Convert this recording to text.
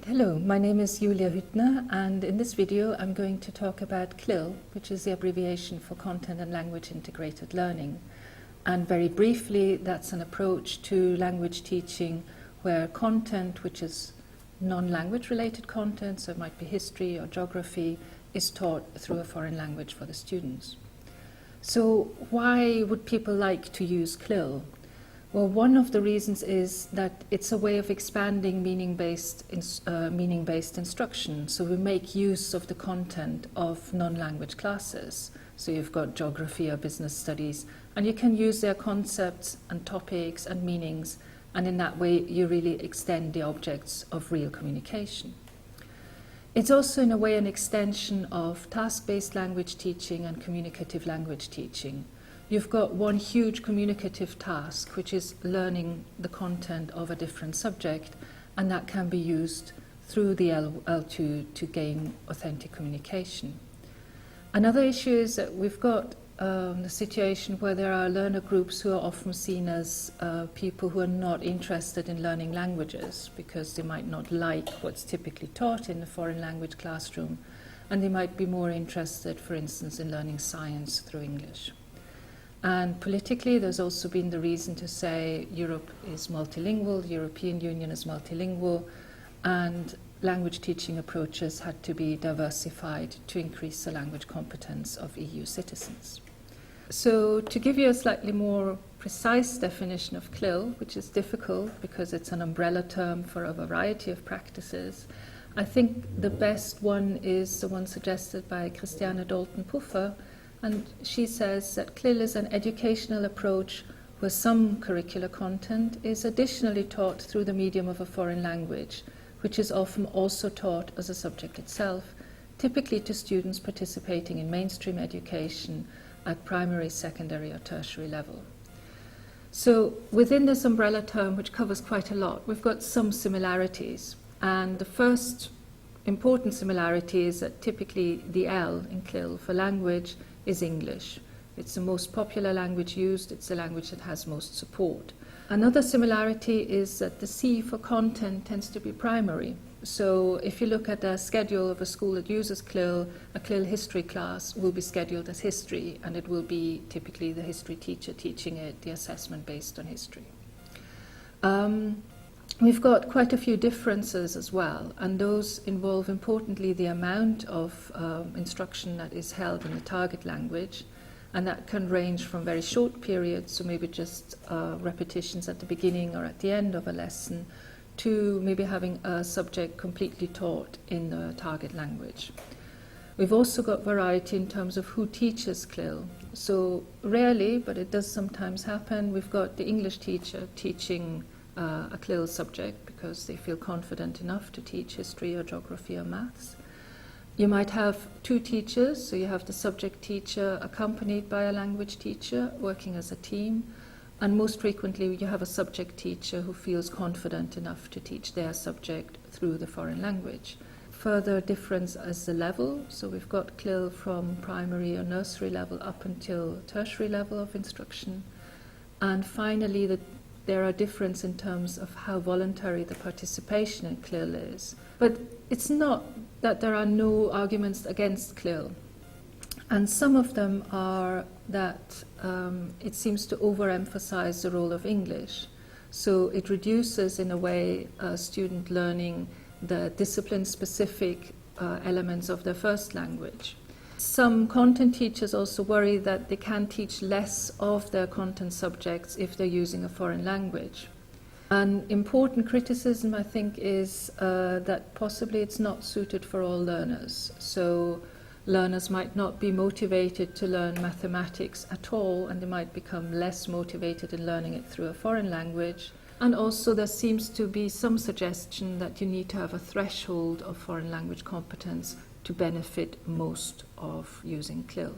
Hello, my name is Julia Hüttner, and in this video I'm going to talk about CLIL, which is the abbreviation for Content and Language Integrated Learning. And very briefly, that's an approach to language teaching where content, which is non-language related content, so it might be history or geography, is taught through a foreign language for the students. So why would people like to use CLIL? Well, one of the reasons is that it's a way of expanding meaning-based instruction. So we make use of the content of non-language classes. So you've got geography or business studies, and you can use their concepts and topics and meanings, and in that way you really extend the objects of real communication. It's also in a way an extension of task-based language teaching and communicative language teaching. You've got one huge communicative task, which is learning the content of a different subject, and that can be used through the L2 to gain authentic communication. Another issue is that we've got the situation where there are learner groups who are often seen as people who are not interested in learning languages because they might not like what's typically taught in the foreign language classroom, and they might be more interested, for instance, in learning science through English. And politically, there's also been the reason to say Europe is multilingual, the European Union is multilingual, and language teaching approaches had to be diversified to increase the language competence of EU citizens. So to give you a slightly more precise definition of CLIL, which is difficult because it's an umbrella term for a variety of practices, I think the best one is the one suggested by Christiane Dalton-Puffer, and she says that CLIL is an educational approach where some curricular content is additionally taught through the medium of a foreign language, which is often also taught as a subject itself, typically to students participating in mainstream education at primary, secondary or tertiary level. So within this umbrella term, which covers quite a lot, we've got some similarities. And the first important similarity is that typically the L in CLIL for language is English. It's the most popular language used, it's the language that has most support. Another similarity is that the C for content tends to be primary. So if you look at the schedule of a school that uses CLIL, a CLIL history class will be scheduled as history, and it will be typically the history teacher teaching it, the assessment based on history. We've got quite a few differences as well, and those involve importantly the amount of instruction that is held in the target language, and that can range from very short periods, so maybe just repetitions at the beginning or at the end of a lesson, to maybe having a subject completely taught in the target language. We've also got variety in terms of who teaches CLIL. So rarely, but it does sometimes happen, we've got the English teacher teaching a CLIL subject because they feel confident enough to teach history or geography or maths. You might have two teachers, so you have the subject teacher accompanied by a language teacher working as a team, and most frequently you have a subject teacher who feels confident enough to teach their subject through the foreign language. Further difference is the level, so we've got CLIL from primary or nursery level up until tertiary level of instruction, and finally there are differences in terms of how voluntary the participation in CLIL is. But it's not that there are no arguments against CLIL. And some of them are that it seems to overemphasize the role of English. So it reduces, in a way, student learning the discipline-specific elements of their first language. Some content teachers also worry that they can teach less of their content subjects if they're using a foreign language. An important criticism, I think, is that possibly it's not suited for all learners. So learners might not be motivated to learn mathematics at all, and they might become less motivated in learning it through a foreign language. And also there seems to be some suggestion that you need to have a threshold of foreign language competence to benefit most of using CLIL.